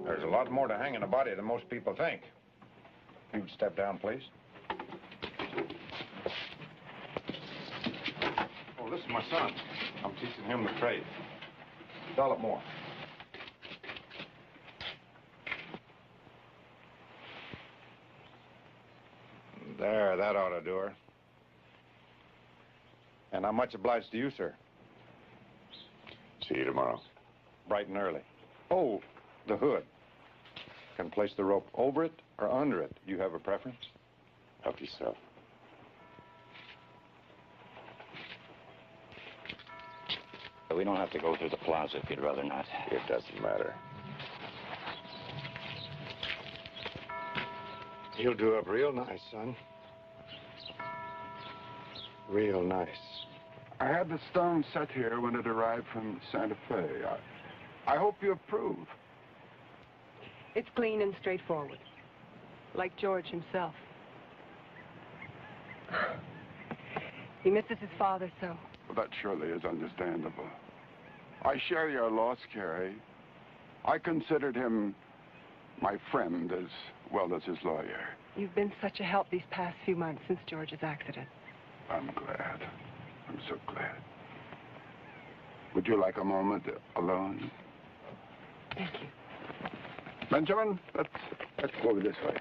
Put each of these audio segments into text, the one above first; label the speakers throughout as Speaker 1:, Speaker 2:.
Speaker 1: There's a lot more to hanging a body than most people think. You'd step down, please. Oh, this is my son. I'm teaching him the trade. Develop more. There, that ought to do her. And I'm much obliged to you, sir.
Speaker 2: See you tomorrow.
Speaker 1: Bright and early. Oh, the hood. Can place the rope over it or under it. Do you have a preference?
Speaker 2: Help yourself.
Speaker 3: We don't have to go through the plaza if you'd rather not.
Speaker 2: It doesn't matter.
Speaker 1: You'll do up real nice, son. Real nice.
Speaker 4: I had the stone set here when it arrived from Santa Fe. I hope you approve.
Speaker 5: It's clean and straightforward, like George himself. He misses his father so.
Speaker 4: Well, that surely is understandable. I share your loss, Carrie. I considered him my friend as well as his lawyer.
Speaker 5: You've been such a help these past few months since George's accident.
Speaker 4: I'm glad. I'm so glad. Would you like a moment alone?
Speaker 5: Thank you.
Speaker 4: Benjamin, let's go over this way.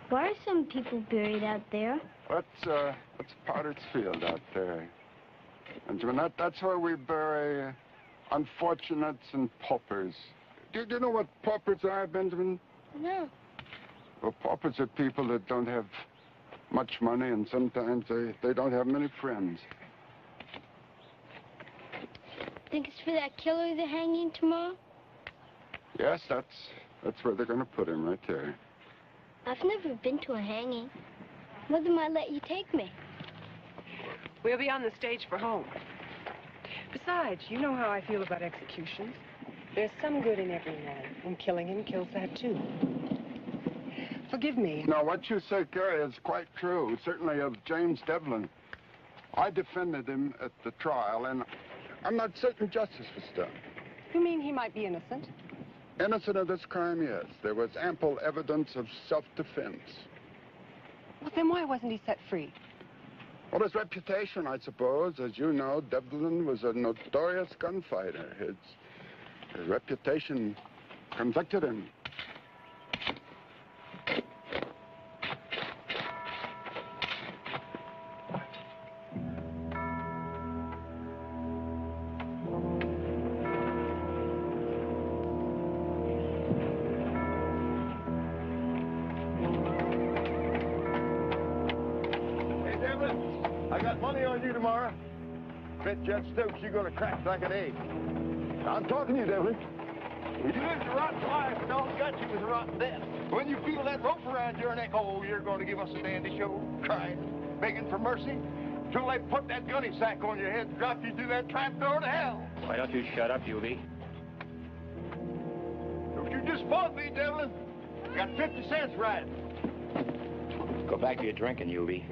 Speaker 6: Why are some people buried out there?
Speaker 4: That's Potter's Field out there. Benjamin, that's where we bury unfortunates and paupers. Do you know what paupers are, Benjamin?
Speaker 6: No.
Speaker 4: Well, paupers are people that don't have much money, and sometimes they don't have many friends.
Speaker 6: Think it's for that killer they're hanging tomorrow?
Speaker 4: Yes, that's where they're going to put him, right there.
Speaker 6: I've never been to a hanging. Mother might let you take me.
Speaker 5: We'll be on the stage for home. Besides, you know how I feel about executions. There's some good in every man, and killing him kills that too. Forgive me.
Speaker 4: No, what you say, Carrie, is quite true. Certainly of James Deblyn. I defended him at the trial, and I'm not certain justice was done.
Speaker 5: You mean he might be innocent?
Speaker 4: Innocent of this crime, yes. There was ample evidence of self-defense.
Speaker 5: Well, then why wasn't he set free?
Speaker 4: Well, his reputation, I suppose. As you know, Deblyn was a notorious gunfighter. His reputation convicted him.
Speaker 7: Tomorrow. Bet Judge Stokes you're gonna crack like an egg. I'm talking to you, Deblyn. You lived a rotten life and all got you was a rotten death. When you feel that rope around your neck, oh, you're gonna give us a dandy show, crying, begging for mercy, till they put that gunny sack on your head and drop you through that trap door to hell.
Speaker 3: Why don't you shut up, Yuby?
Speaker 7: Don't you just fault me, Deblyn. Got 50 cents right.
Speaker 3: Go back to your drinking, Yuby.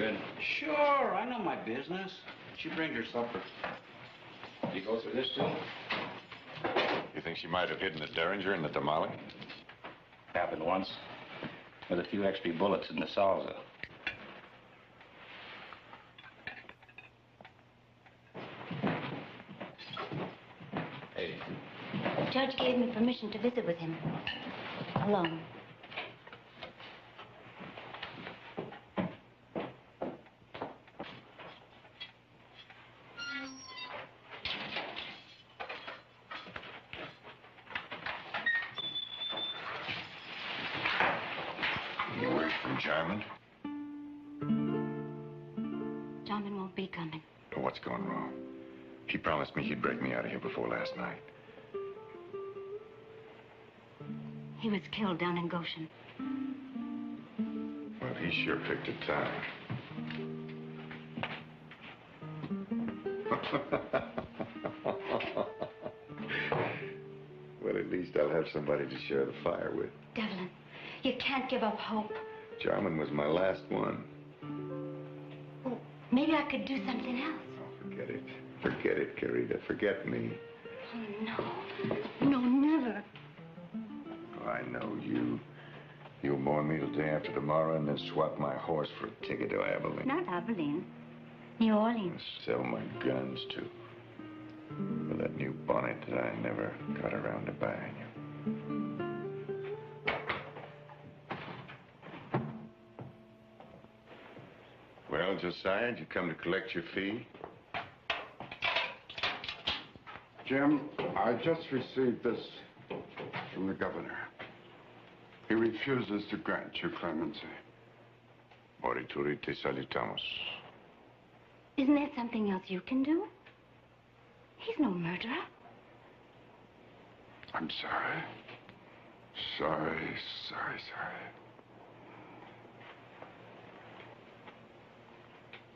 Speaker 3: good?
Speaker 8: Sure, I know my business. She brings her supper.
Speaker 3: You go through this too?
Speaker 2: You think she might have hidden the Derringer in the tamale?
Speaker 3: Happened once. With a few extra bullets in the salsa. Hey.
Speaker 9: The judge gave me permission to visit with him. Alone.
Speaker 2: Jarman?
Speaker 9: Jarman won't be coming.
Speaker 2: Oh, what's going wrong? He promised me he'd break me out of here before last night.
Speaker 9: He was killed down in Goshen.
Speaker 2: Well, he sure picked a time. Well, at least I'll have somebody to share the fire with.
Speaker 9: Deblyn, you can't give up hope.
Speaker 2: Jarman was my last one.
Speaker 9: Oh, maybe I could do something else.
Speaker 2: Oh, forget it. Forget it, Carita. Forget me.
Speaker 9: Oh, no. No, never.
Speaker 2: Oh, I know you. You'll mourn me till day after tomorrow and then swap my horse for a ticket to Abilene.
Speaker 9: Not Abilene. New Orleans.
Speaker 2: Sell my guns, too. For that new bonnet that I never got around to buying you. Well, Josiah, did you come to collect your fee?
Speaker 4: Jim, I just received this from the governor. He refuses to grant you clemency.
Speaker 2: Morituri te salutamos.
Speaker 9: Isn't there something else you can do? He's no murderer.
Speaker 4: I'm sorry. Sorry.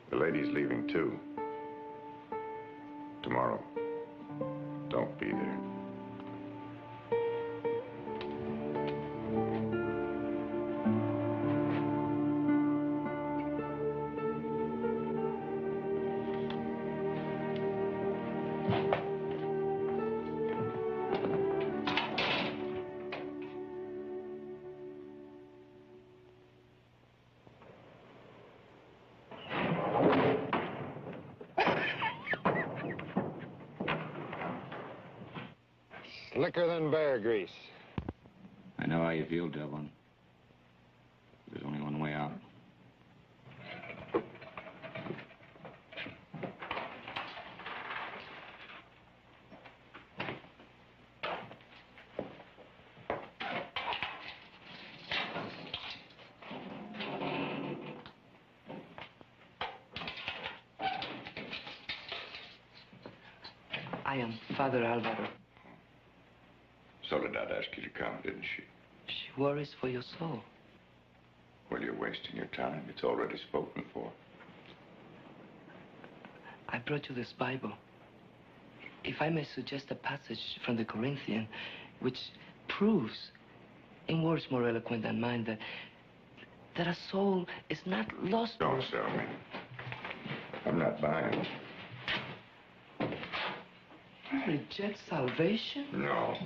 Speaker 2: The lady's leaving, too. Tomorrow. Don't be there.
Speaker 1: Slicker than bear grease.
Speaker 3: I know how you feel, Deblyn. There's only one way out.
Speaker 10: I am Father Alvaro.
Speaker 2: Soledad asked you to come, didn't she?
Speaker 10: She worries for your soul.
Speaker 2: Well, you're wasting your time. It's already spoken for.
Speaker 10: I brought you this Bible. If I may suggest a passage from the Corinthian, which proves, in words more eloquent than mine, that a soul is not lost.
Speaker 2: Don't sell me. I'm not buying.
Speaker 10: You reject salvation?
Speaker 2: No.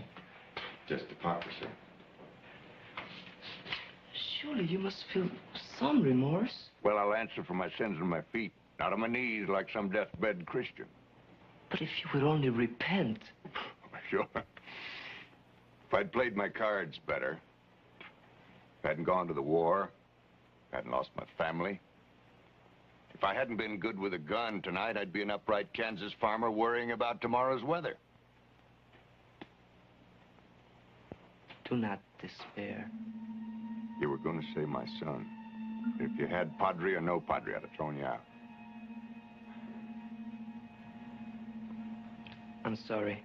Speaker 2: Just hypocrisy.
Speaker 10: Surely you must feel some remorse.
Speaker 7: Well, I'll answer for my sins on my feet, not on my knees like some deathbed Christian.
Speaker 10: But if you would only repent.
Speaker 7: Sure. If I'd played my cards better, if I hadn't gone to the war, if I hadn't lost my family, if I hadn't been good with a gun tonight, I'd be an upright Kansas farmer worrying about tomorrow's weather.
Speaker 10: Do not despair.
Speaker 7: You were going to say my son. If you had Padre or no Padre, I'd have thrown you out.
Speaker 10: I'm sorry.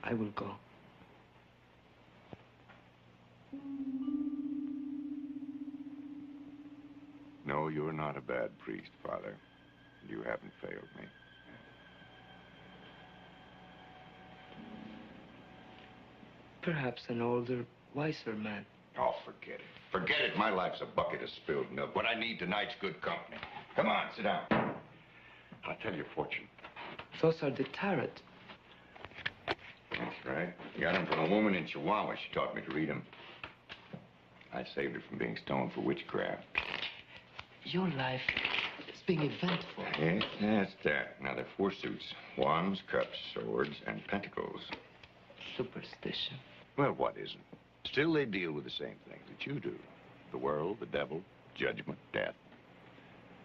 Speaker 10: I will go.
Speaker 2: No, you're not a bad priest, Father. You haven't failed me.
Speaker 10: Perhaps an older, wiser man.
Speaker 2: Oh, forget it. Forget it. My life's a bucket of spilled milk. What I need tonight's good company. Come on, sit down. I'll tell you a fortune.
Speaker 10: Those are the tarot.
Speaker 2: That's right. Got them from a woman in Chihuahua. She taught me to read them. I saved her from being stoned for witchcraft.
Speaker 10: Your life is being eventful.
Speaker 2: Yes, that's that. Now, there are 4 suits. Wands, cups, swords, and pentacles.
Speaker 10: Superstition.
Speaker 2: Well, what isn't? Still, they deal with the same things that you do. The world, the devil, judgment, death.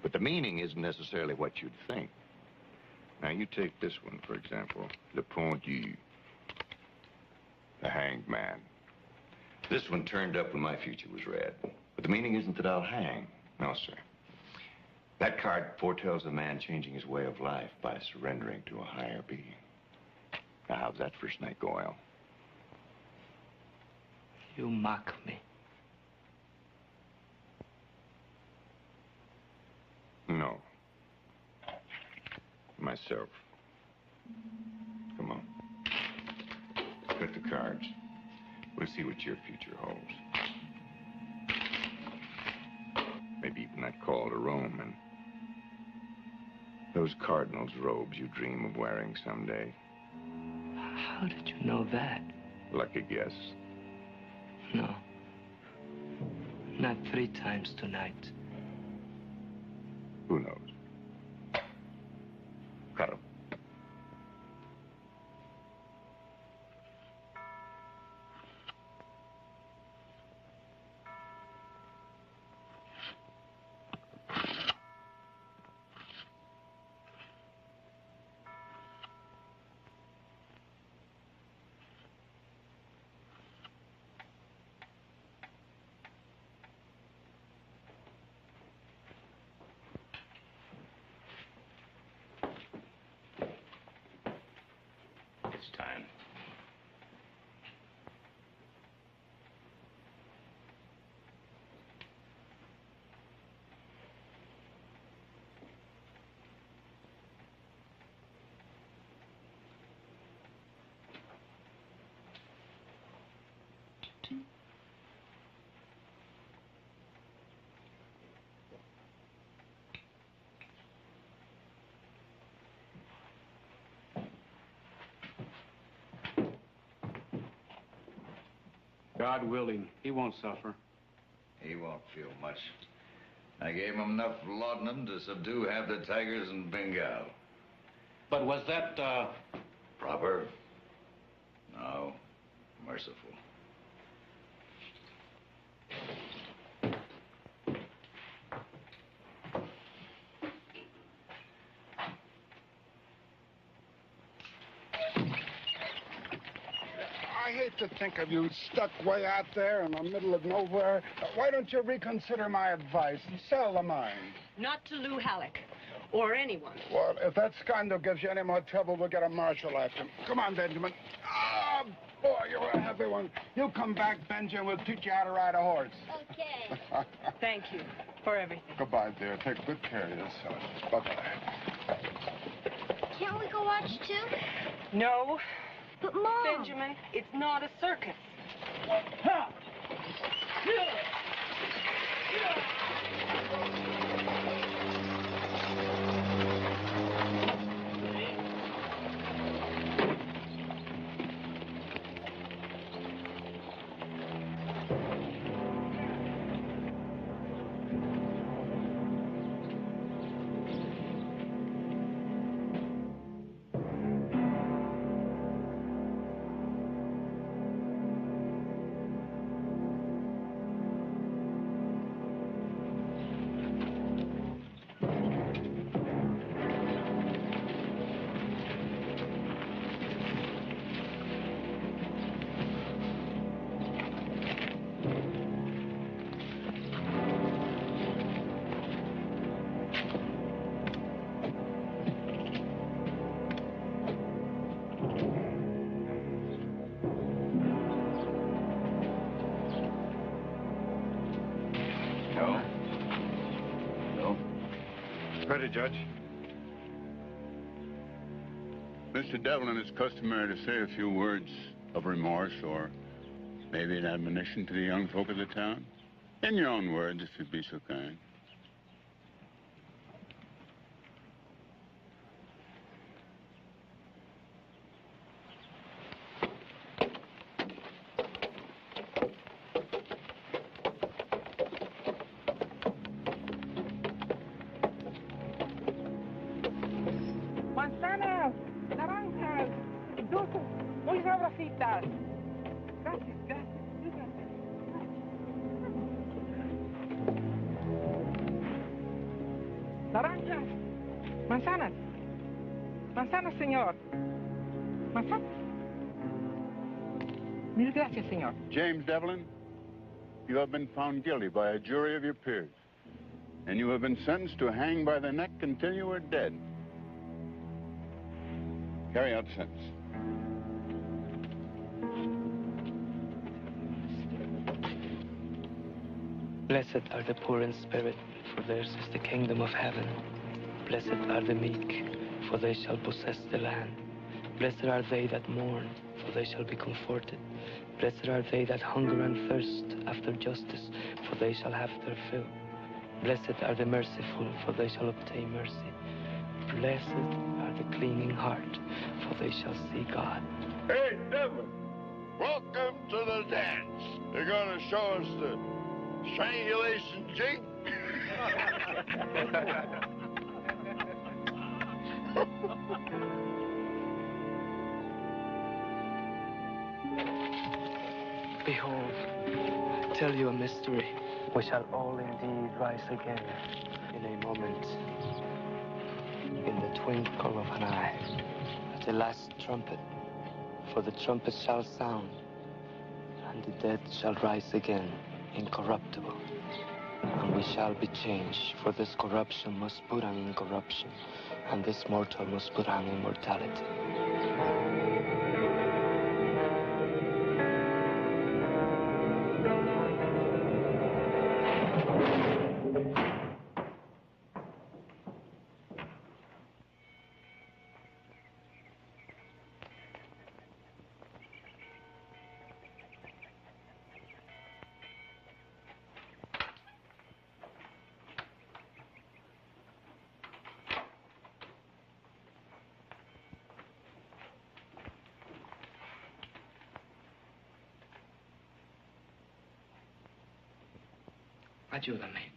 Speaker 2: But the meaning isn't necessarily what you'd think. Now, you take this one, for example. Le Pendu. The hanged man. This one turned up when my future was red. But the meaning isn't that I'll hang. No, sir. That card foretells a man changing his way of life by surrendering to a higher being. Now, how's that first night go, Al?
Speaker 10: You mock me.
Speaker 2: No. Myself. Come on. Cut the cards. We'll see what your future holds. Maybe even that call to Rome and those cardinal's robes you dream of wearing someday.
Speaker 10: How did you know that?
Speaker 2: Lucky guess.
Speaker 10: No. Not 3 times tonight.
Speaker 2: Who knows? Cut 'em. It's time.
Speaker 8: God willing, he won't suffer.
Speaker 3: He won't feel much. I gave him enough laudanum to subdue half the tigers in Bengal.
Speaker 8: But was that,
Speaker 3: Proper? No. Merciful.
Speaker 4: I hate to think of you stuck way out there in the middle of nowhere. Why don't you reconsider my advice and sell the mine?
Speaker 5: Not to Lou Halleck. Or anyone.
Speaker 4: Well, if that scandal gives you any more trouble, we'll get a marshal after him. Come on, Benjamin. Ah, boy, you're a happy one. You come back, Benjamin, we'll teach you how to ride a horse.
Speaker 6: Okay.
Speaker 5: Thank you for everything.
Speaker 4: Goodbye, dear. Take good care of yourself. Bye-bye.
Speaker 6: Can't we go watch too?
Speaker 5: No.
Speaker 6: But, Mom.
Speaker 5: Benjamin, it's not a circus.
Speaker 4: Ready, Judge. Mr. Deblyn is customary to say a few words of remorse or Maybe an admonition to the young folk of the town? In your own words, if you'd be so kind.
Speaker 11: Manzanas, naranjas, dulces, muy sabrositas. Gracias, gracias. Naranjas, manzanas. Manzanas, señor. Manzanas. Mil gracias, señor.
Speaker 4: James Deblyn, you have been found guilty by a jury of your peers, and you have been sentenced to hang by the neck until you are dead. Carry out the sentence.
Speaker 10: Blessed are the poor in spirit, for theirs is the kingdom of heaven. Blessed are the meek, for they shall possess the land. Blessed are they that mourn, for they shall be comforted. Blessed are they that hunger and thirst after justice, for they shall have their fill. Blessed are the merciful, for they shall obtain mercy. Blessed are the clean in heart, for they shall see God.
Speaker 7: Hey, Deblyn, welcome to the dance. They're going to show us the strangulation jig.
Speaker 10: Behold, I tell you a mystery. We shall all indeed rise again in a moment, in the twinkle of an eye, at the last trumpet. For the trumpet shall sound, and the dead shall rise again, incorruptible. And we shall be changed, for this corruption must put on incorruption, and this mortal must put on immortality. Ayúdame.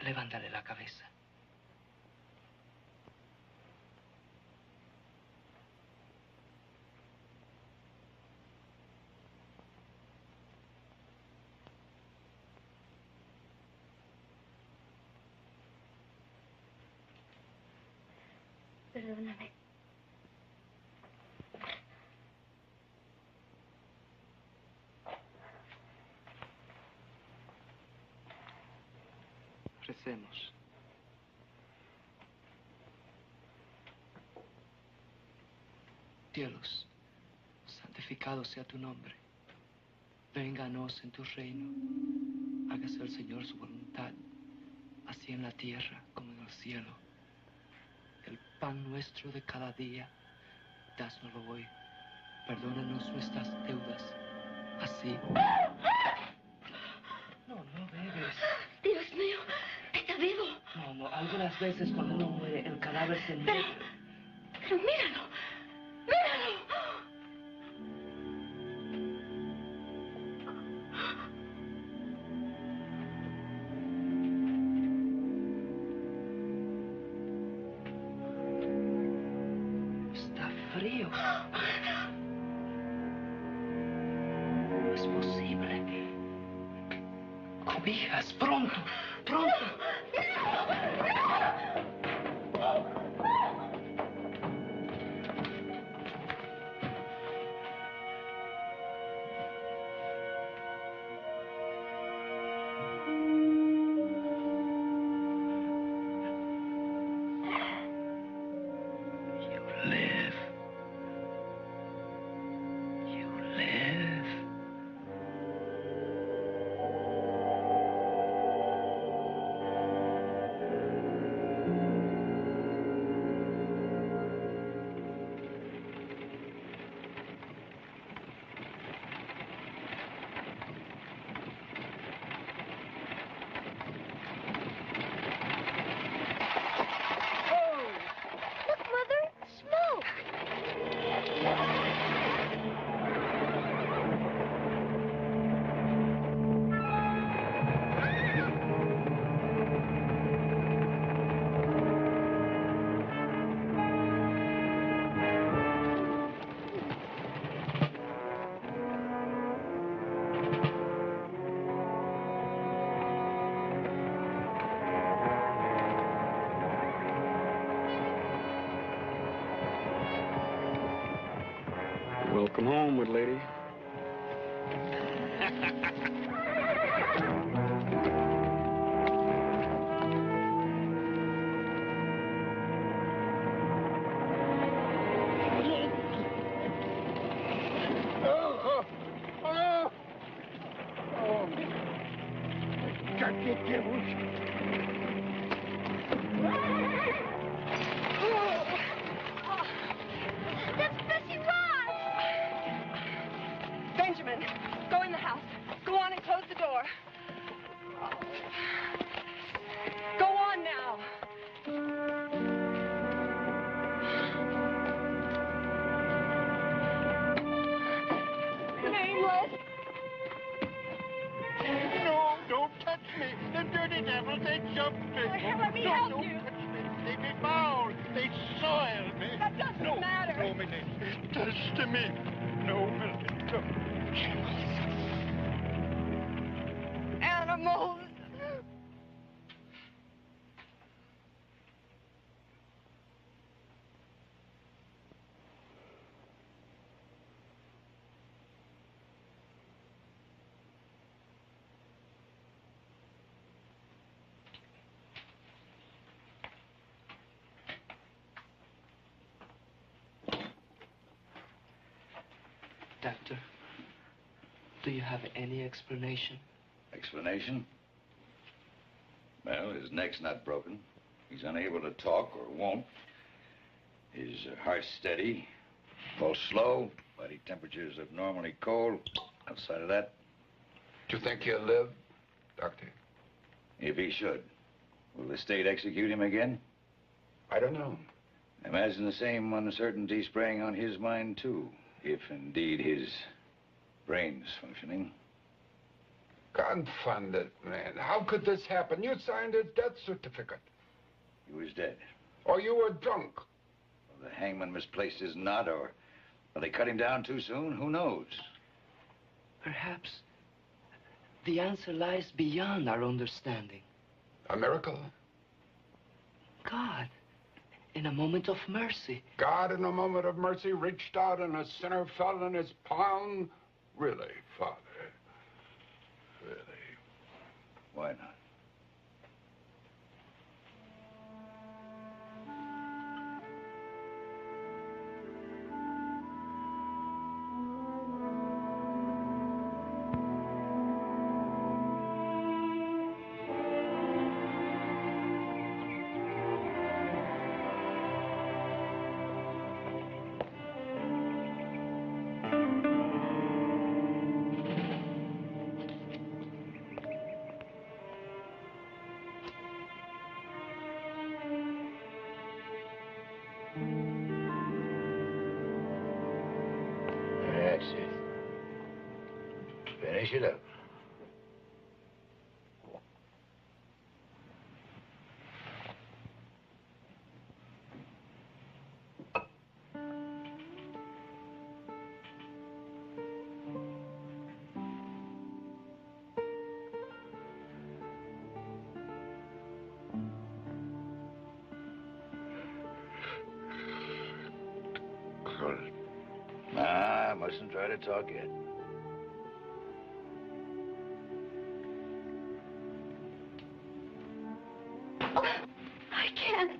Speaker 10: Levántale la cabeza.
Speaker 6: Perdóname.
Speaker 10: Recemos. Cielos, santificado sea tu nombre. Venga a nos en tu reino. Hágase el Señor su voluntad, así en la tierra como en el cielo. El pan nuestro de cada día, dásnoslo hoy. Perdónanos nuestras deudas, así. No bebes.
Speaker 6: Dios mío, está vivo.
Speaker 10: No, algunas veces cuando uno muere, el cadáver se muere.
Speaker 6: Pero míralo, míralo.
Speaker 10: Está frío. No es posible. Cobijas, pronto, pronto.
Speaker 4: Welcome home, good lady.
Speaker 5: Benjamin, go in the house. Go on and close the door. Go on now.
Speaker 7: Nameless. No, don't touch me. The dirty devils, they jumped me.
Speaker 5: Let me help
Speaker 7: don't
Speaker 5: you.
Speaker 7: Touch me. They befouled. They soiled me.
Speaker 5: That doesn't matter.
Speaker 7: No, Milady. It does to me. No, Milady. No.
Speaker 5: Animals.
Speaker 10: Doctor, do you have any explanation?
Speaker 3: Explanation? Well, his neck's not broken. He's unable to talk or won't. His heart's steady. Pulse slow. Body temperature's abnormally cold. Outside of that...
Speaker 4: Do you think he'll live, Doctor?
Speaker 3: If he should. Will the state execute him again?
Speaker 4: I don't know.
Speaker 3: Imagine the same uncertainty spraying on his mind, too. If indeed his brain's functioning.
Speaker 4: Confound it, man. How could this happen? You signed his death certificate.
Speaker 3: He was dead.
Speaker 4: Or you were drunk.
Speaker 3: Well, the hangman misplaced his knot, or they cut him down too soon. Who knows?
Speaker 10: Perhaps the answer lies beyond our understanding.
Speaker 4: A miracle?
Speaker 10: God, in a moment of mercy.
Speaker 4: God, in a moment of mercy, reached out and a sinner fell in his palm? Really, Father? Really?
Speaker 3: Why not? That's it. Finish it up. Nah, I mustn't try to talk yet.
Speaker 9: I can't.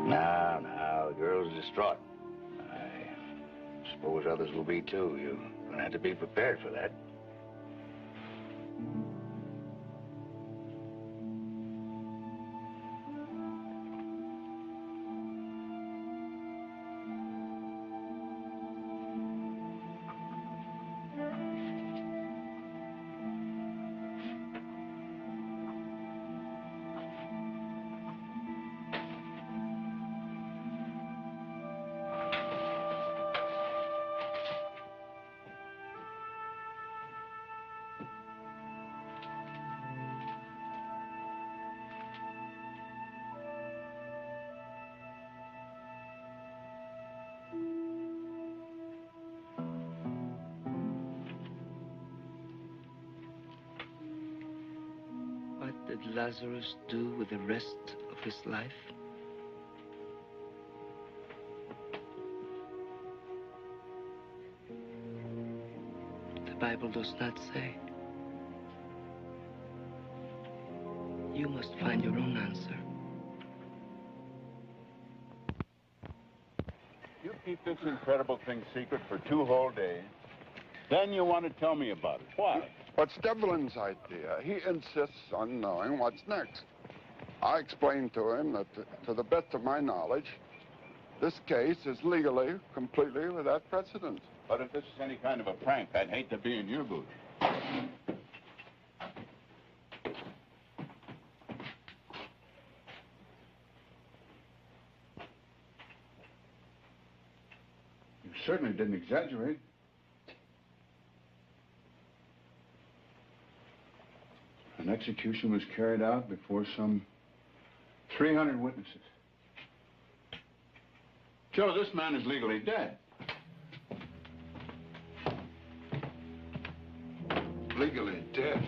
Speaker 3: Now, the girl's distraught. I suppose others will be, too. You're gonna have to be prepared for that.
Speaker 10: did Lazarus do with the rest of his life? The Bible does not say. You must find your own answer.
Speaker 12: You keep this incredible thing secret for 2 whole days. Then you want to tell me about it. Why?
Speaker 4: What's Deblyn's idea? He insists on knowing what's next. I explained to him that, to the best of my knowledge, this case is legally, completely without precedent.
Speaker 12: But if this is any kind of a prank, I'd hate to be in your booth.
Speaker 4: You certainly didn't exaggerate.
Speaker 12: An execution was carried out before some 300 witnesses. Joe, this man is legally dead.
Speaker 4: Legally dead?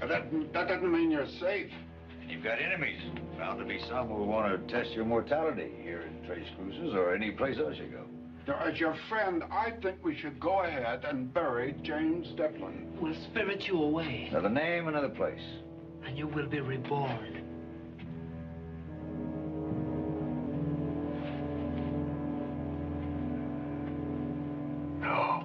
Speaker 4: That doesn't mean you're safe.
Speaker 3: And you've got enemies. Bound to be some who want to test your mortality here in Trace Cruises or any place else you go.
Speaker 4: Now, as your friend, I think we should go ahead and bury James Deblyn.
Speaker 10: We'll spirit you away.
Speaker 3: Another name, another place.
Speaker 10: And you will be reborn.
Speaker 3: No.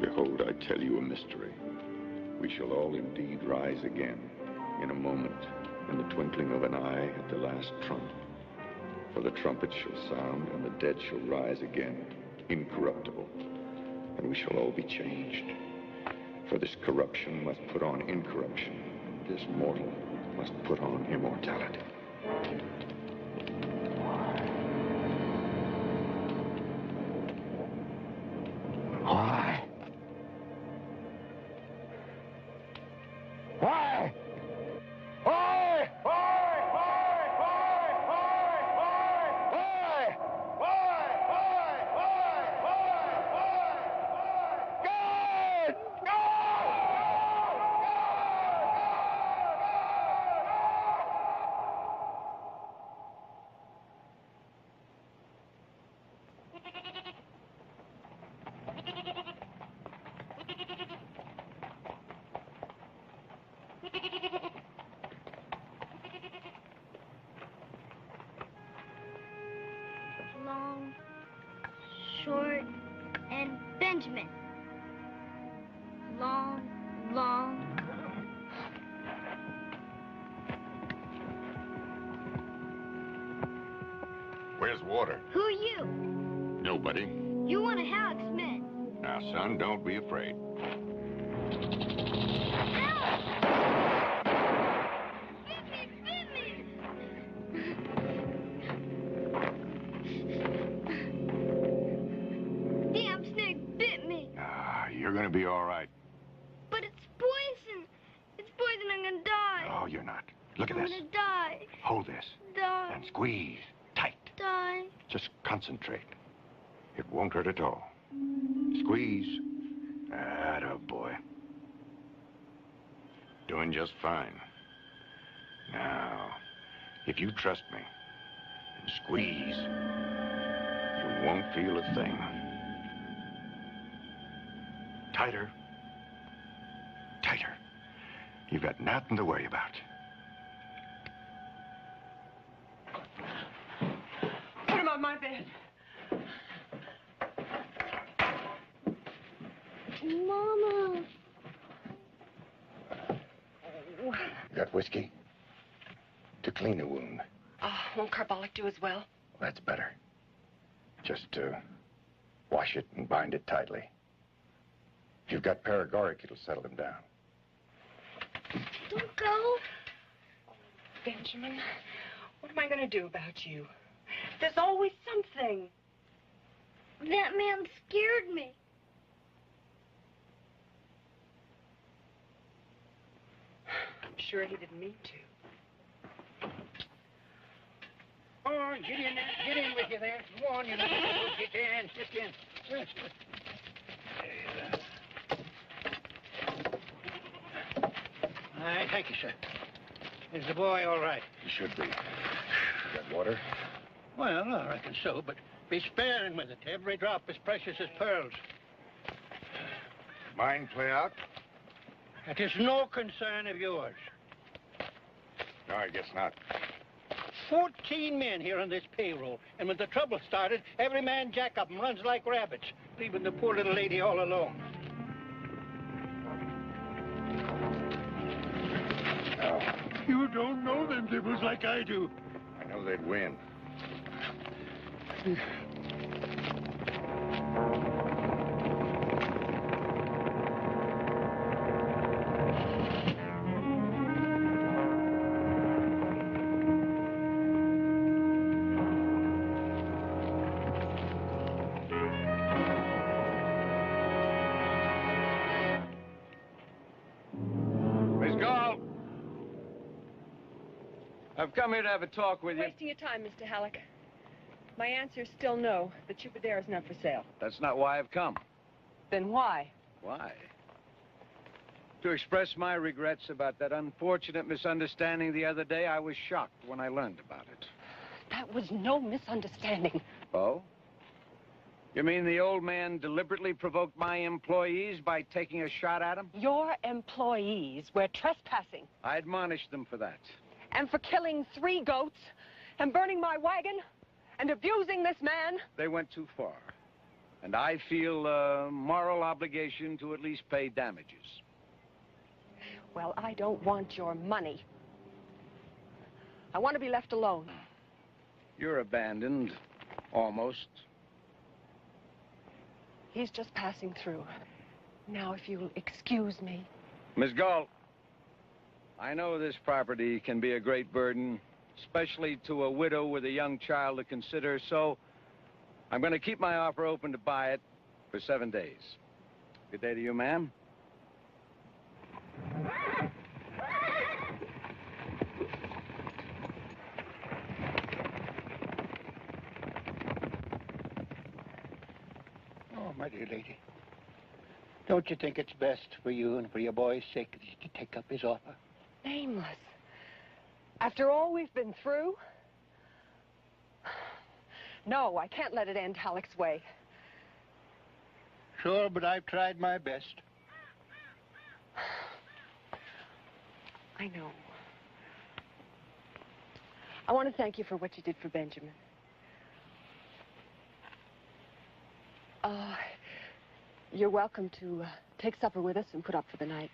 Speaker 2: Behold, I tell you a mystery. We shall all indeed rise again, in a moment, in the twinkling of an eye at the last trump. For the trumpet shall sound, and the dead shall rise again, incorruptible, and we shall all be changed. For this corruption must put on incorruption, this mortal must put on immortality.
Speaker 7: Why? Why? Why? Why?
Speaker 6: Benjamin. Long, long.
Speaker 2: Where's water?
Speaker 6: Who are you?
Speaker 2: Nobody.
Speaker 6: You one of Halleck's men.
Speaker 2: Now, son, don't be afraid.
Speaker 6: Damn snake bit me.
Speaker 2: You're gonna be all right.
Speaker 6: But it's poison. It's poison. I'm gonna die.
Speaker 2: Oh, you're not. Look at this.
Speaker 6: I'm gonna die.
Speaker 2: Hold this.
Speaker 6: Die.
Speaker 2: And squeeze. Tight.
Speaker 6: Die.
Speaker 2: Just concentrate. It won't hurt at all. Squeeze. Atta boy. Doing just fine. Now, if you trust me and squeeze, you won't feel a thing. Tighter. Tighter. You've got nothing to worry about.
Speaker 5: Put him on my bed.
Speaker 6: Mama.
Speaker 2: Got whiskey? To clean a wound.
Speaker 5: Won't carbolic do as well?
Speaker 2: That's better. Just wash it and bind it tightly. If you've got paregoric, it'll settle him down.
Speaker 6: Don't go.
Speaker 5: Benjamin, what am I going to do about you? There's always something.
Speaker 6: That man scared me.
Speaker 5: I'm sure he didn't mean to.
Speaker 13: Oh, get in there. Get in with you there. Go on, you little get in. Get in. Thank you, sir. Is the boy all right?
Speaker 2: He should be. Got water?
Speaker 13: Well, I reckon so, but be sparing with it. Every drop as precious as pearls.
Speaker 2: Mind play out?
Speaker 13: It is no concern of yours.
Speaker 2: No, I guess not.
Speaker 13: 14 men here on this payroll, and when the trouble started, every man jack up and runs like rabbits, leaving the poor little lady all alone.
Speaker 2: No.
Speaker 13: You don't know them devils like I do.
Speaker 2: I know they'd win.
Speaker 14: I've come here to have a talk with you.
Speaker 5: Wasting your time, Mr. Halleck. My answer is still no. The Chupadera is not for sale.
Speaker 14: That's not why I've come.
Speaker 5: Then why?
Speaker 14: Why? To express my regrets about that unfortunate misunderstanding the other day. I was shocked when I learned about it.
Speaker 5: That was no misunderstanding.
Speaker 14: Oh? You mean the old man deliberately provoked my employees by taking a shot at them?
Speaker 5: Your employees were trespassing.
Speaker 14: I admonished them for that.
Speaker 5: And for killing 3 goats, and burning my wagon, and abusing this man.
Speaker 14: They went too far. And I feel a moral obligation to at least pay damages.
Speaker 5: Well, I don't want your money. I want to be left alone.
Speaker 14: You're abandoned. Almost.
Speaker 5: He's just passing through. Now, if you'll excuse me.
Speaker 14: Miss Gall, I know this property can be a great burden, especially to a widow with a young child to consider, so I'm going to keep my offer open to buy it for 7 days. Good day to you, ma'am.
Speaker 13: Oh, my dear lady. Don't you think it's best for you and for your boy's sake that he take up his offer?
Speaker 5: Nameless. After all we've been through? No, I can't let it end Halleck's way.
Speaker 13: Sure, but I've tried my best.
Speaker 5: I know. I want to thank you for what you did for Benjamin. You're welcome to take supper with us and put up for the night.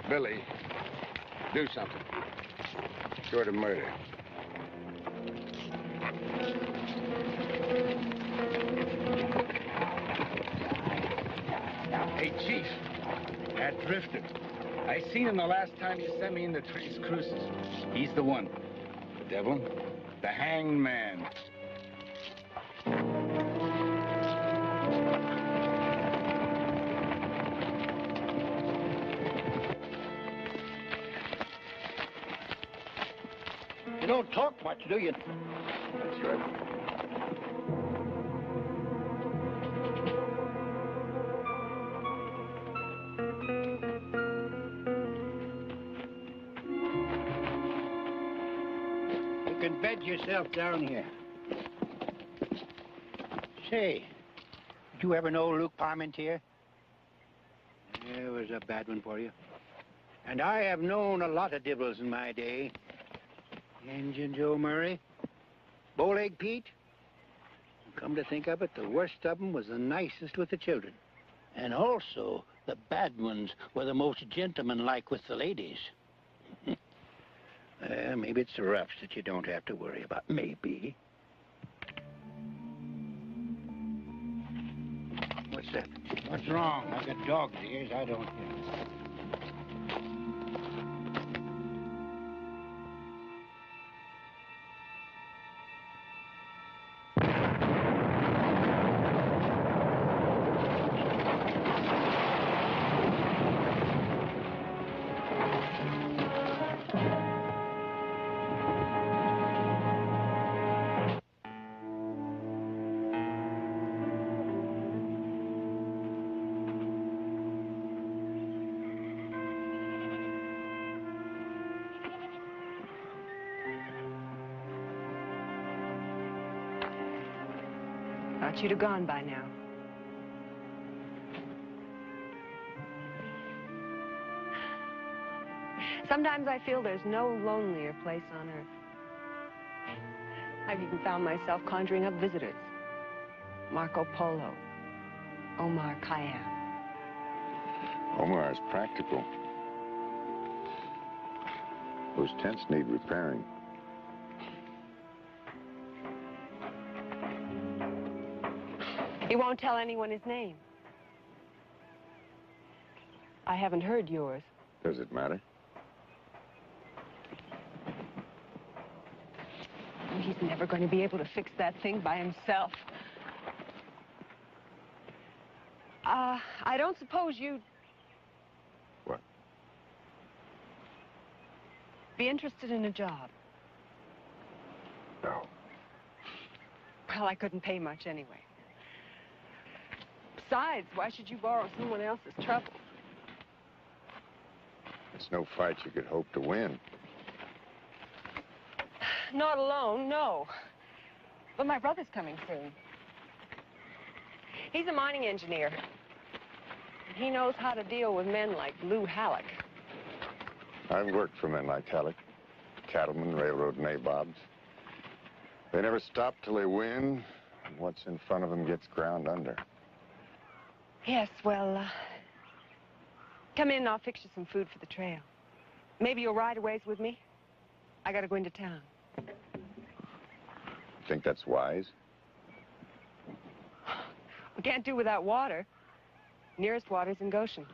Speaker 1: Billy, do something. Short of murder.
Speaker 8: Hey, Chief, that drifter. I seen him the last time you sent me in the Tres Cruces. He's the one. Deblyn, the hanged man.
Speaker 13: You don't talk much, do you?
Speaker 1: That's right.
Speaker 13: You can bed yourself down here. Say, did you ever know Luke Parmentier? It was a bad one for you. And I have known a lot of divils in my day. Injun Joe Murray, Bowleg Pete. Come to think of it, the worst of them was the nicest with the children. And also, the bad ones were the most gentlemanlike with the ladies. Maybe it's the roughs that you don't have to worry about. Maybe. What's that? What's wrong? I got dog's ears. I don't hear.
Speaker 5: Thought you'd have gone by now. Sometimes I feel there's no lonelier place on earth. I've even found myself conjuring up visitors. Marco Polo, Omar Khayyam.
Speaker 2: Omar is practical. Those tents need repairing.
Speaker 5: He won't tell anyone his name. I haven't heard yours.
Speaker 2: Does it matter?
Speaker 5: He's never going to be able to fix that thing by himself. I don't suppose you'd...
Speaker 2: What?
Speaker 5: Be interested in a job.
Speaker 2: No.
Speaker 5: Well, I couldn't pay much anyway. Besides, why should you borrow someone else's trouble?
Speaker 2: It's no fight you could hope to win.
Speaker 5: Not alone, no. But my brother's coming soon. He's a mining engineer. And he knows how to deal with men like Lou Halleck.
Speaker 2: I've worked for men like Halleck. Cattlemen, railroad nabobs. They never stop till they win, and what's in front of them gets ground under.
Speaker 5: Yes, well, come in and I'll fix you some food for the trail. Maybe you'll ride a ways with me? I gotta go into town.
Speaker 2: Think that's wise?
Speaker 5: We can't do without water. Nearest water's in Goshen.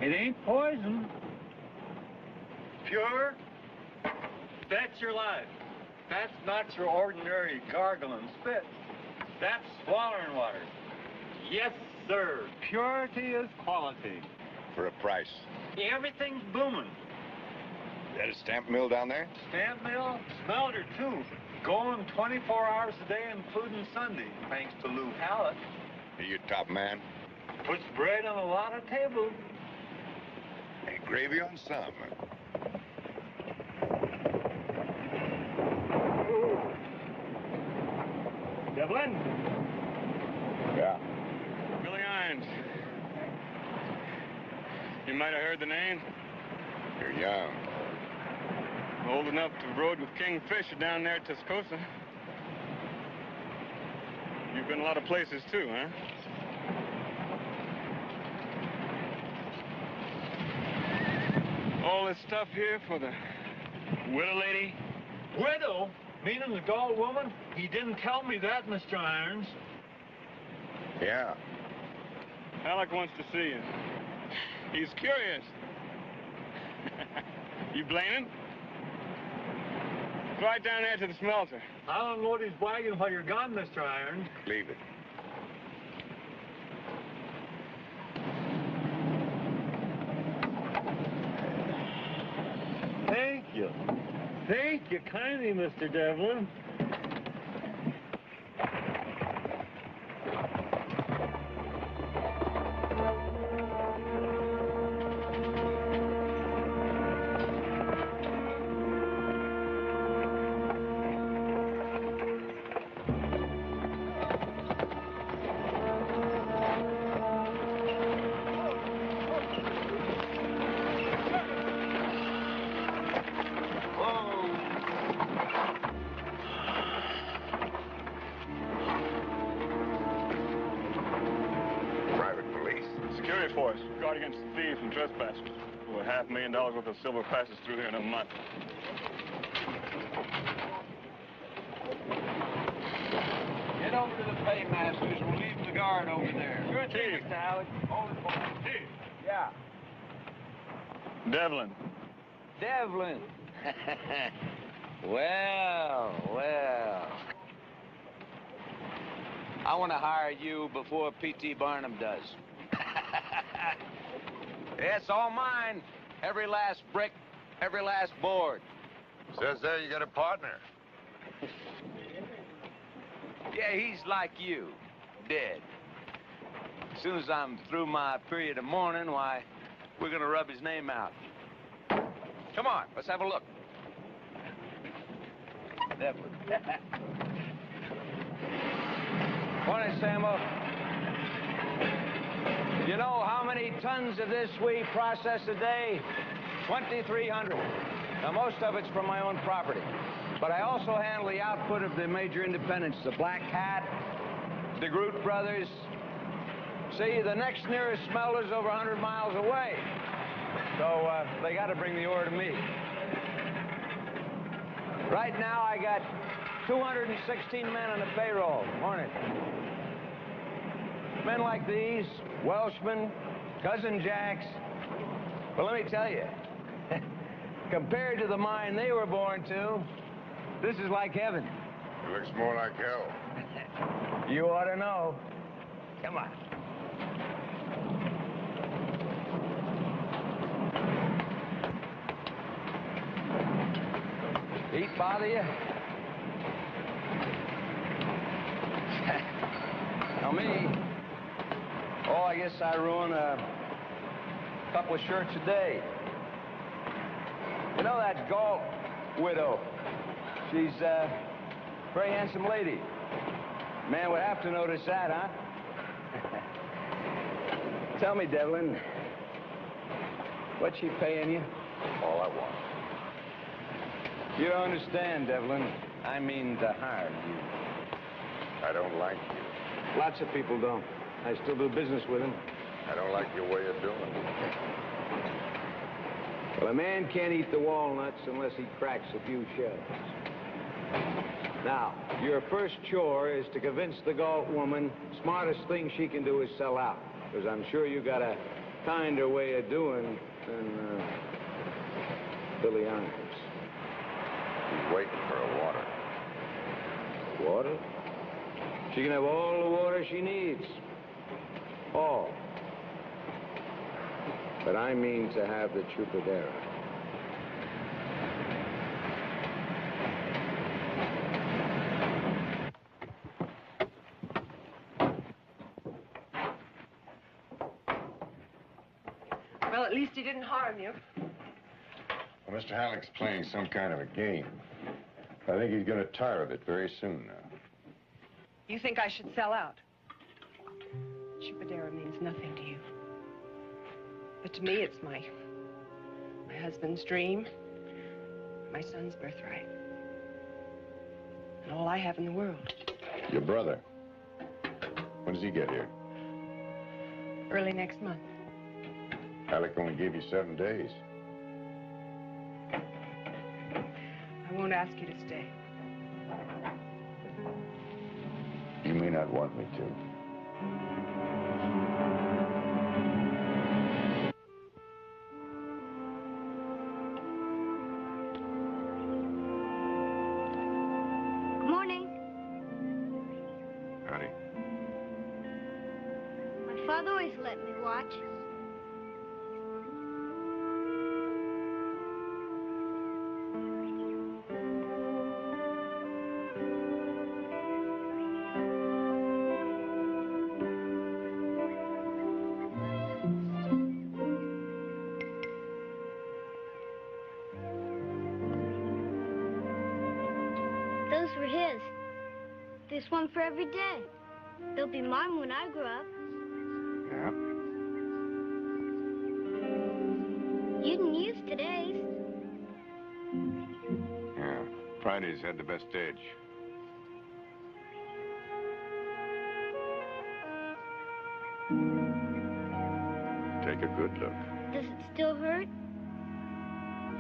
Speaker 15: It ain't poison. Pure. That's your life. That's not your ordinary gargling spit. That's swallowing water. Yes, sir. Purity is quality.
Speaker 2: For a price.
Speaker 15: Everything's booming.
Speaker 2: Is that a stamp mill down there?
Speaker 15: Stamp mill, smelter, too. Going 24 hours a day, including Sunday, thanks to Lou Hallett.
Speaker 2: He your top man?
Speaker 15: Puts bread on a lot of tables.
Speaker 2: Hey, gravy on some.
Speaker 15: Deblyn?
Speaker 2: Yeah.
Speaker 16: Billy Irons. You might have heard the name.
Speaker 2: You're young.
Speaker 16: Old enough to have rode with King Fisher down there at Tuscosa. You've been a lot of places too, huh? All this stuff here for the widow lady?
Speaker 15: Widow? Meaning the gaunt woman? He didn't tell me that, Mr. Irons.
Speaker 2: Yeah.
Speaker 16: Alec wants to see you. He's curious. You blaming? Right down there to the smelter.
Speaker 15: I'll unload his wagon while you're gone, Mr. Irons.
Speaker 2: Leave it.
Speaker 15: Thank you. Thank you kindly, Mr. Deblyn.
Speaker 16: Against thieves and trespassers. Over $500,000 worth of silver passes through here in a month.
Speaker 15: Get over to the paymasters. We're leaving the guard over there. Sure thing, Mr. Howard. Hold it, boy. Yeah.
Speaker 16: Deblyn.
Speaker 15: Deblyn.
Speaker 17: Well. I want to hire you before P.T. Barnum does. It's all mine. Every last brick, every last board.
Speaker 2: Says there you got a partner.
Speaker 17: Yeah, he's like you, dead. As soon as I'm through my period of mourning, why, we're gonna rub his name out. Come on, let's have a look. Morning, Sammo. You know how many tons of this we process a day? 2,300. Now, most of it's from my own property. But I also handle the output of the major independents, the Black Hat, the Groot Brothers. See, the next nearest smelter's over 100 miles away. So, they got to bring the ore to me. Right now, I got 216 men on the payroll. Morning. Men like these, Welshmen, Cousin Jacks. But let me tell you, compared to the mine they were born to, this is like heaven.
Speaker 2: It looks more like hell.
Speaker 17: You ought to know. Come on. Heat bother you? Now me, I guess I ruin a couple of shirts a day. You know that Galt widow? She's a very handsome lady. Man would have to notice that, huh? Tell me, Deblyn, what's she paying you?
Speaker 2: All I want.
Speaker 17: You don't understand, Deblyn. I mean to hire you.
Speaker 2: I don't like you.
Speaker 17: Lots of people don't. I still do business with them.
Speaker 2: I don't like your way of doing it.
Speaker 17: Well, a man can't eat the walnuts unless he cracks a few shells. Now, your first chore is to convince the Galt woman smartest thing she can do is sell out. Because I'm sure you got a kinder way of doing than Billy Irons.
Speaker 2: He's waiting for a water.
Speaker 17: Water? She can have all the water she needs. All. But I mean to have the Chupadera.
Speaker 5: Well, at least he didn't harm you.
Speaker 1: Well, Mr. Halleck's playing some kind of a game. I think he's going to tire of it very soon now.
Speaker 5: You think I should sell out? Chupadera means nothing to you. But to me, it's my husband's dream, my son's birthright, and all I have in the world.
Speaker 1: Your brother. When does he get here?
Speaker 5: Early next month.
Speaker 1: Halleck only gave you 7 days.
Speaker 5: I won't ask you to stay.
Speaker 1: You may not want me to.
Speaker 6: Good morning.
Speaker 1: Howdy.
Speaker 6: My father always let me watch. Those were his. There's one for every day. They'll be mine when I grow up.
Speaker 1: Yeah?
Speaker 6: You didn't use today's.
Speaker 1: Yeah. Friday's had the best edge. Take a good look.
Speaker 6: Does it still hurt?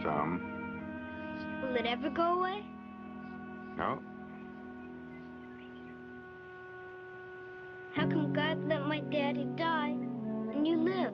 Speaker 1: Some.
Speaker 6: Will it ever go away?
Speaker 1: No?
Speaker 6: How come God let my daddy die and you live?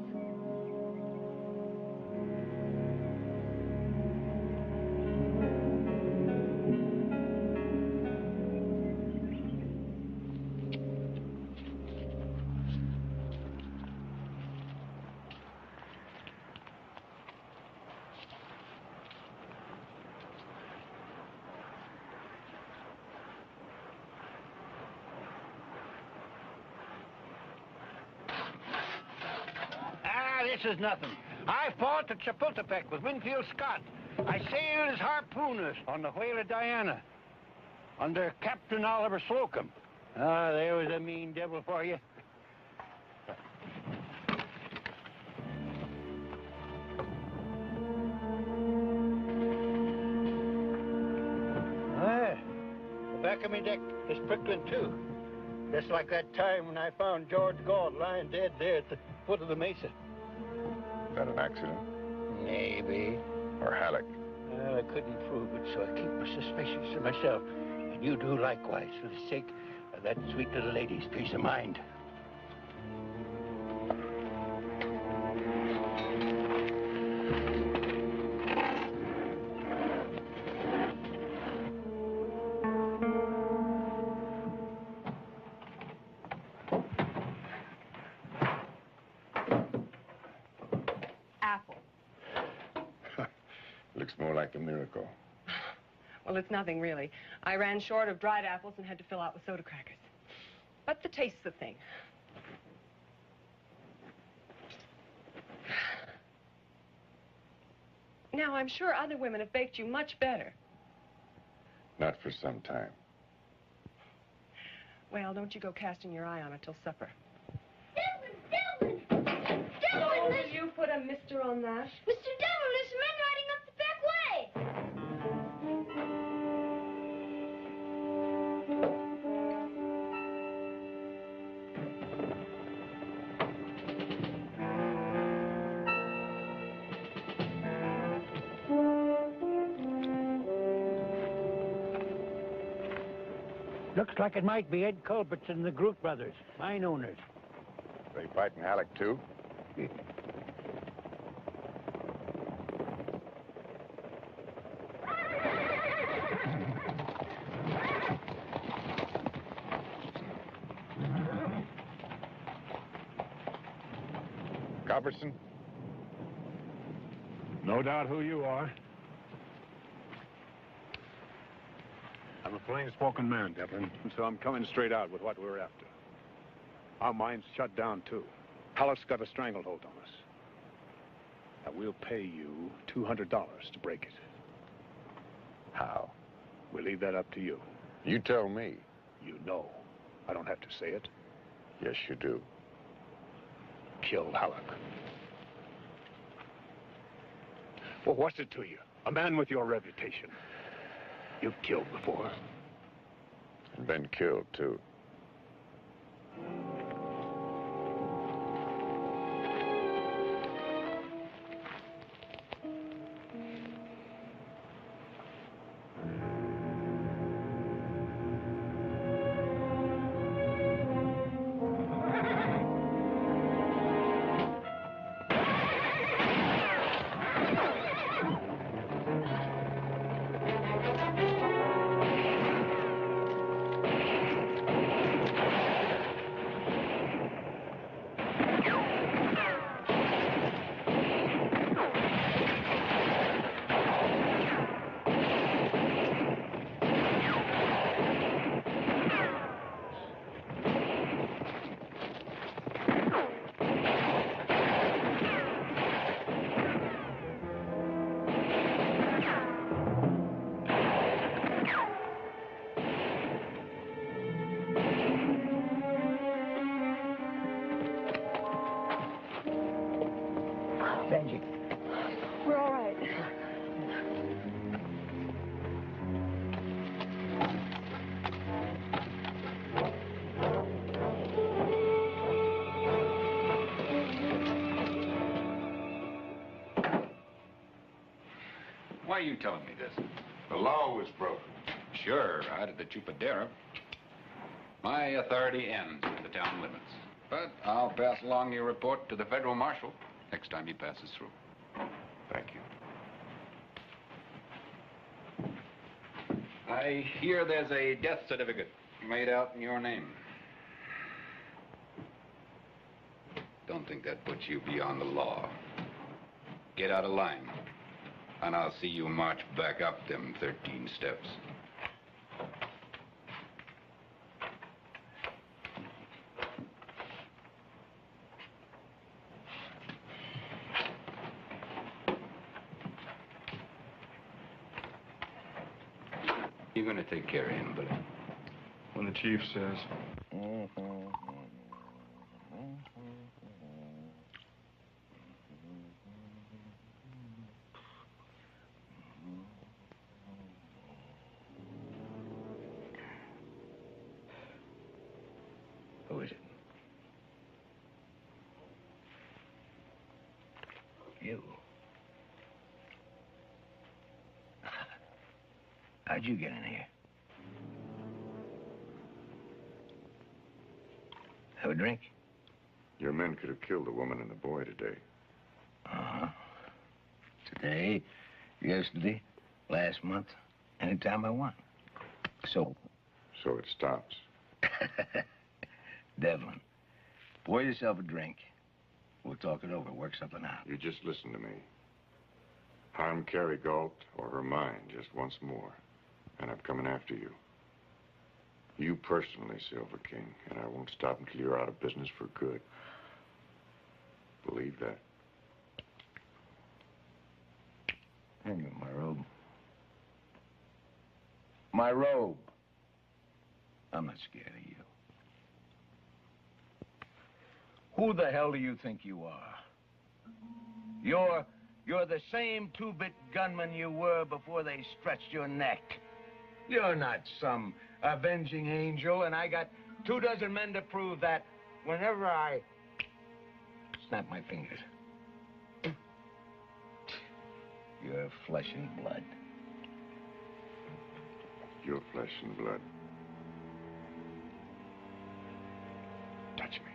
Speaker 13: This is nothing. I fought at Chapultepec with Winfield Scott. I sailed as harpooners on the whaler Diana under Captain Oliver Slocum. Ah, there was a mean devil for you. Ah, the back of my deck is prickling too. Just like that time when I found George Galt lying dead there at the foot of the mesa.
Speaker 1: Is that an accident?
Speaker 13: Maybe.
Speaker 1: Or Halleck?
Speaker 13: Well, I couldn't prove it, so I keep my suspicions to myself. And you do likewise, for the sake of that sweet little lady's peace of mind.
Speaker 1: Looks more like a miracle.
Speaker 5: Well, it's nothing, really. I ran short of dried apples and had to fill out with soda crackers. But the taste's the thing. Now, I'm sure other women have baked you much better.
Speaker 1: Not for some time.
Speaker 5: Well, don't you go casting your eye on it till supper.
Speaker 6: Deblyn!
Speaker 5: Oh, will you put a mister on that?
Speaker 6: Mr. Deblyn, there's men riding up the back way!
Speaker 13: Looks like it might be Ed Culbertson and the Groot brothers, mine owners.
Speaker 1: They fighting Halleck, too?
Speaker 16: Copperson? No doubt who you are. I'm a plain-spoken man, Deblyn, and so I'm coming straight out with what we're after. Our mine's shut down, too. Halleck's got a stranglehold on us. And we'll pay you $200 to break it.
Speaker 3: How?
Speaker 16: We'll leave that up to you.
Speaker 3: You tell me.
Speaker 16: You know. I don't have to say it.
Speaker 3: Yes, you do.
Speaker 16: Kill Halleck. Well, what's it to you? A man with your reputation. You've killed before.
Speaker 3: And been killed, too.
Speaker 13: Benji.
Speaker 5: We're all right.
Speaker 18: Why are you telling me this?
Speaker 3: The law was broken.
Speaker 18: Sure, out at the Chupadera. My authority ends at the town limits. But I'll pass along your report to the federal marshal next time he passes through.
Speaker 3: Thank you.
Speaker 18: I hear there's a death certificate made out in your name. Don't think that puts you beyond the law. Get out of line, and I'll see you march back up them 13 steps. You're gonna take care of him, Billy.
Speaker 16: When the chief says.
Speaker 13: Who is it? You. How'd you get in here? Have a drink?
Speaker 3: Your men could have killed the woman and the boy today.
Speaker 13: Uh-huh. Today, yesterday, last month, anytime I want. So
Speaker 3: it stops.
Speaker 13: Deblyn, pour yourself a drink. We'll talk it over, work something out.
Speaker 3: You just listen to me. Harm Carrie Galt or her mind just once more. And I'm coming after you. You personally, Silver King, and I won't stop until you're out of business for good. Believe that.
Speaker 13: Hang on, my robe. My robe. I'm not scared of you. Who the hell do you think you are? You're the same two-bit gunman you were before they stretched your neck. You're not some avenging angel, and I got 24 men to prove that whenever I snap my fingers. You're flesh and blood.
Speaker 3: Your flesh and blood. Touch me.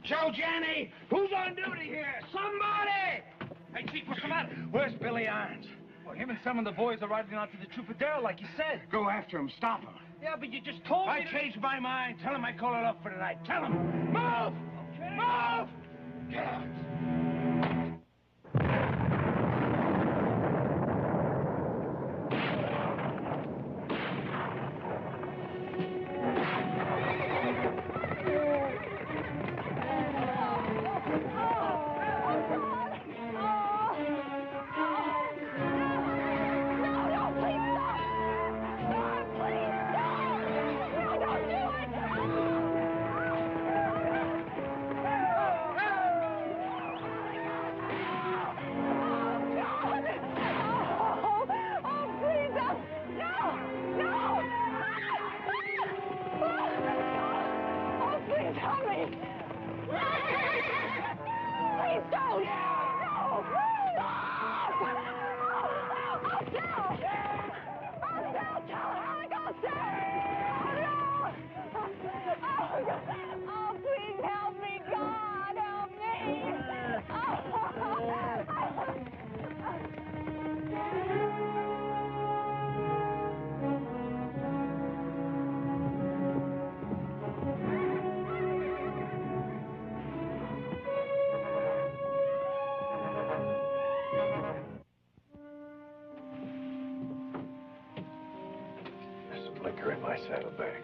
Speaker 17: Joe, Jenny, who's on duty here? Somebody! Hey, Chief, what's the matter? Where's Billy Irons?
Speaker 8: Well, him and some of the boys are riding out to the Troopadero, like you said.
Speaker 17: Go after him. Stop him.
Speaker 8: Yeah, but you just told me
Speaker 17: I changed my mind. Tell him I call it up for tonight. Tell him. Move! Okay. Move! Get out.
Speaker 3: Liquor in my saddlebag.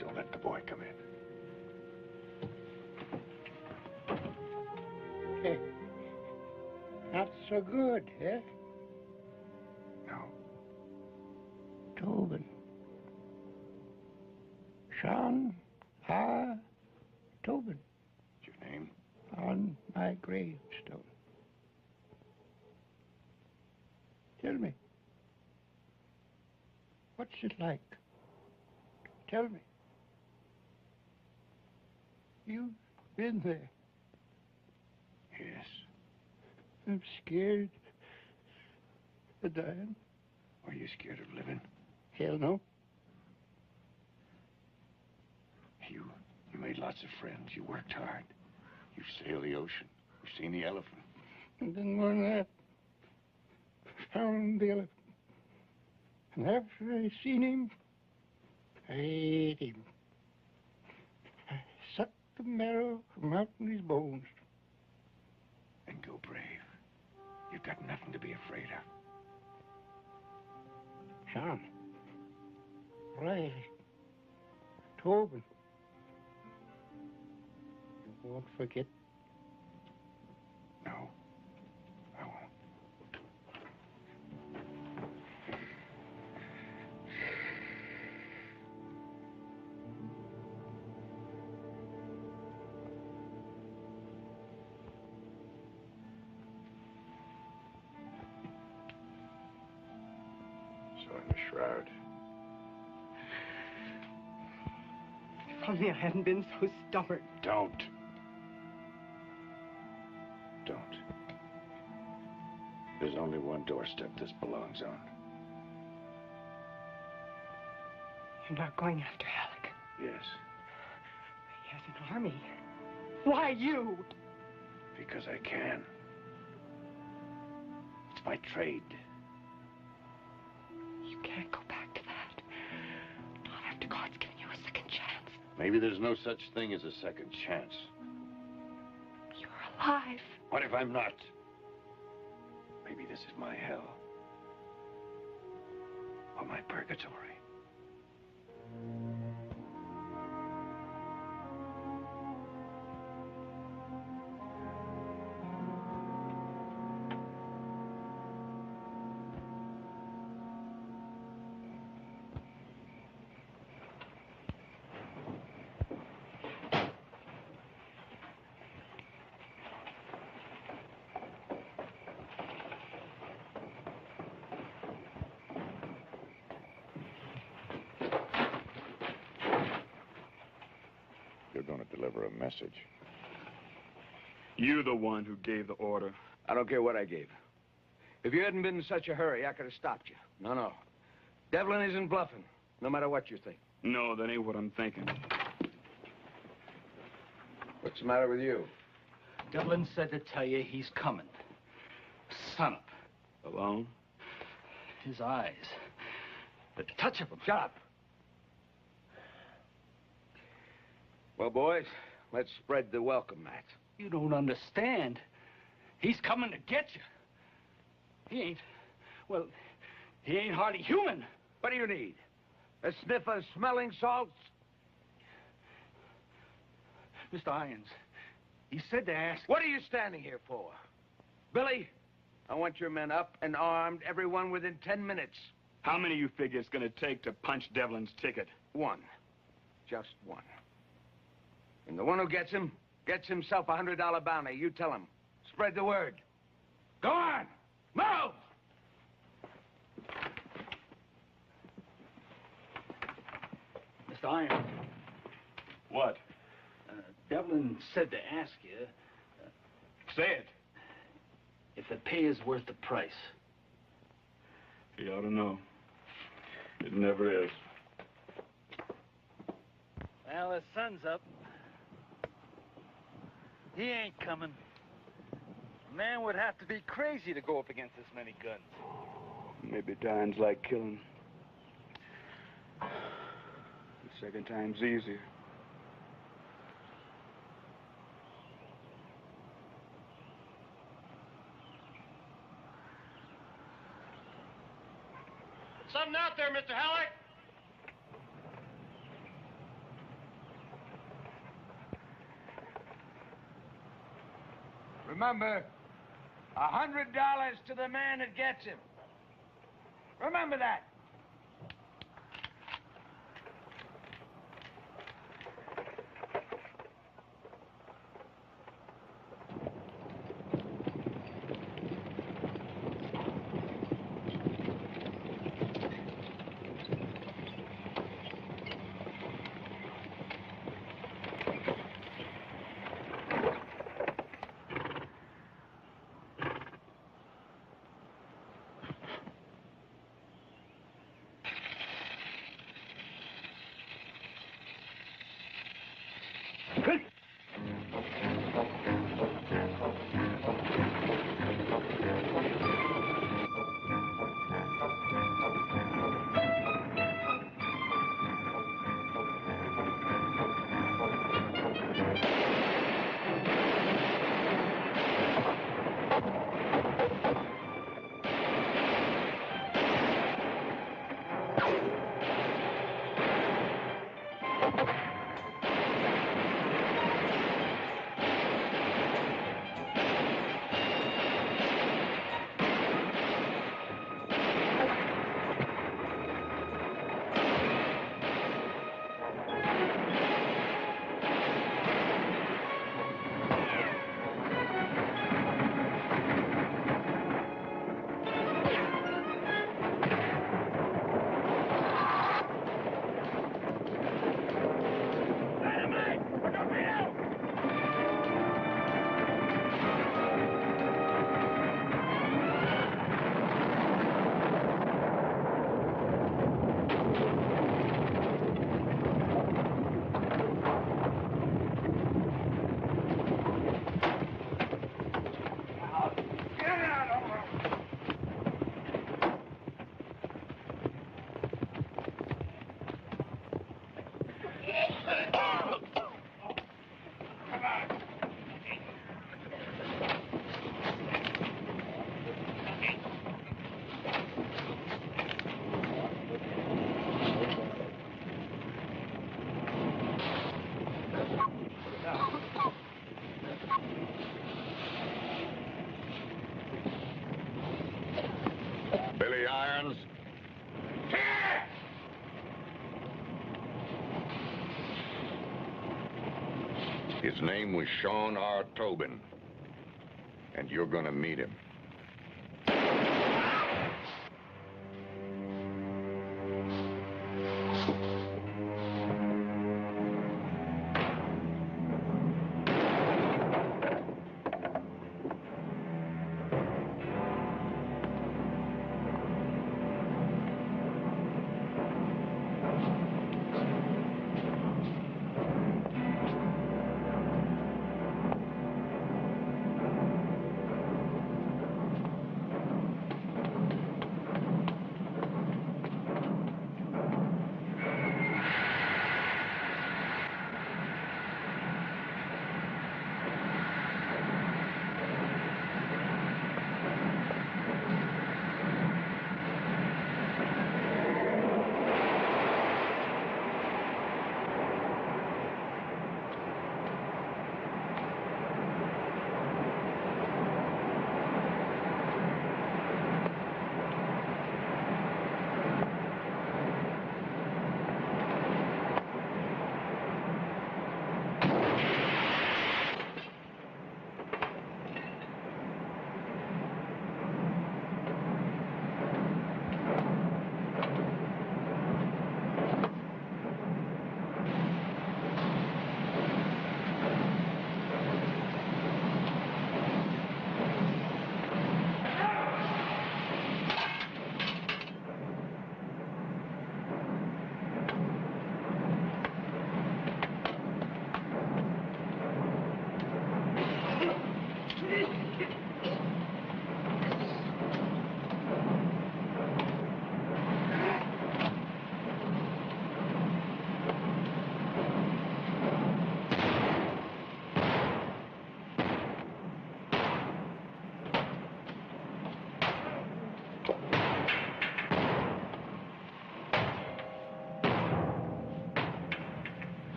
Speaker 3: Don't let the boy come in.
Speaker 13: Hey, not so good, eh?
Speaker 3: No.
Speaker 13: Tobin. Sean R. Tobin.
Speaker 3: What's your name?
Speaker 13: On my gravestone. Tell me. What's it like? Tell me. You've been there.
Speaker 3: Yes.
Speaker 13: I'm scared of dying.
Speaker 3: Are you scared of living?
Speaker 13: Hell no.
Speaker 3: You made lots of friends. You worked hard. You sailed the ocean. You've seen the elephant.
Speaker 13: And then more than that, found the elephant. And after I seen him, I ate him. I sucked the marrow from out in his bones.
Speaker 3: Then go brave. You've got nothing to be afraid of.
Speaker 13: Sean. Riley. Tobin. You won't forget.
Speaker 3: No, I won't. So in the shroud.
Speaker 5: If only I hadn't been so stubborn.
Speaker 3: Don't. Don't. There's only one doorstep this belongs on.
Speaker 5: You're not going after Alec.
Speaker 3: Yes,
Speaker 5: He has an army. Why you?
Speaker 3: because I can. It's my trade.
Speaker 5: You can't go back to that. Not after God's given you a second chance.
Speaker 3: Maybe there's no such thing as a second chance.
Speaker 5: You're alive.
Speaker 3: What if I'm not? Maybe this is my hell. Or my purgatory. You're going to deliver a message.
Speaker 16: You the one who gave the order.
Speaker 17: I don't care what I gave. If you hadn't been in such a hurry, I could have stopped you. No. Deblyn isn't bluffing, no matter what you think.
Speaker 16: No, that ain't what I'm thinking.
Speaker 14: What's the matter with you?
Speaker 8: Deblyn said to tell you he's coming. Son up.
Speaker 14: Alone?
Speaker 8: His eyes. The touch of him. Shut up.
Speaker 14: Well, boys, let's spread the welcome mat.
Speaker 8: You don't understand. He's coming to get you. He ain't, well, he ain't hardly human.
Speaker 14: What do you need? A sniff of smelling salts?
Speaker 8: Mr. Irons, he said to ask...
Speaker 14: What are you standing here for? Billy, I want your men up and armed, everyone within 10 minutes.
Speaker 16: How many you figure it's gonna take to punch Deblyn's ticket?
Speaker 14: One. Just one. And the one who gets him, gets himself a $100 bounty. You tell him. Spread the word. Go on! Move!
Speaker 8: Mr. Irons.
Speaker 16: What?
Speaker 8: Deblyn said to ask you...
Speaker 16: Say it.
Speaker 8: If the pay is worth the price.
Speaker 16: You ought to know. It never is.
Speaker 11: Well, the sun's up. He ain't coming. A man would have to be crazy to go up against this many guns.
Speaker 16: Maybe dying's like killing. The second time's easier.
Speaker 15: Something out there, Mr. Halleck?
Speaker 14: Remember, $100 to the man that gets him. Remember that.
Speaker 3: Billy Irons. His name was Sean R. Tobin, and you're gonna meet him.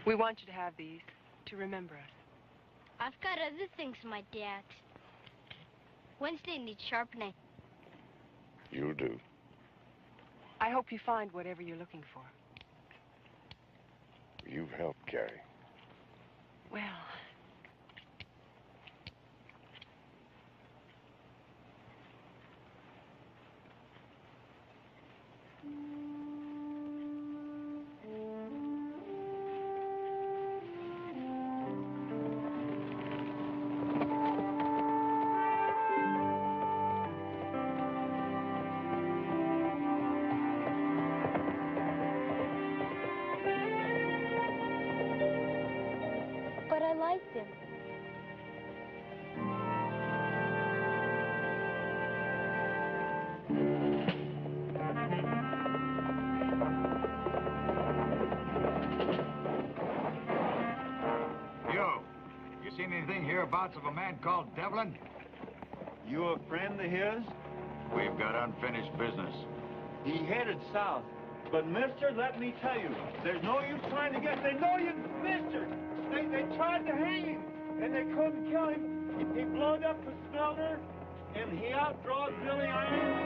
Speaker 5: We want you to have these to remember us.
Speaker 6: I've got other things in my desk. Wednesday needs sharpening.
Speaker 3: You'll do.
Speaker 5: I hope you find whatever you're looking for.
Speaker 3: You've helped, Carrie.
Speaker 5: Well...
Speaker 6: But I liked him.
Speaker 15: You seen anything hereabouts of a man called Deblyn?
Speaker 7: You a friend of his?
Speaker 15: We've got unfinished business.
Speaker 7: He headed south. But, mister, let me tell you, there's no use trying to get... They know you, mister! They tried to hang him, and they couldn't kill him. He blowed up the smelter, and he outdrawed Billy Iron.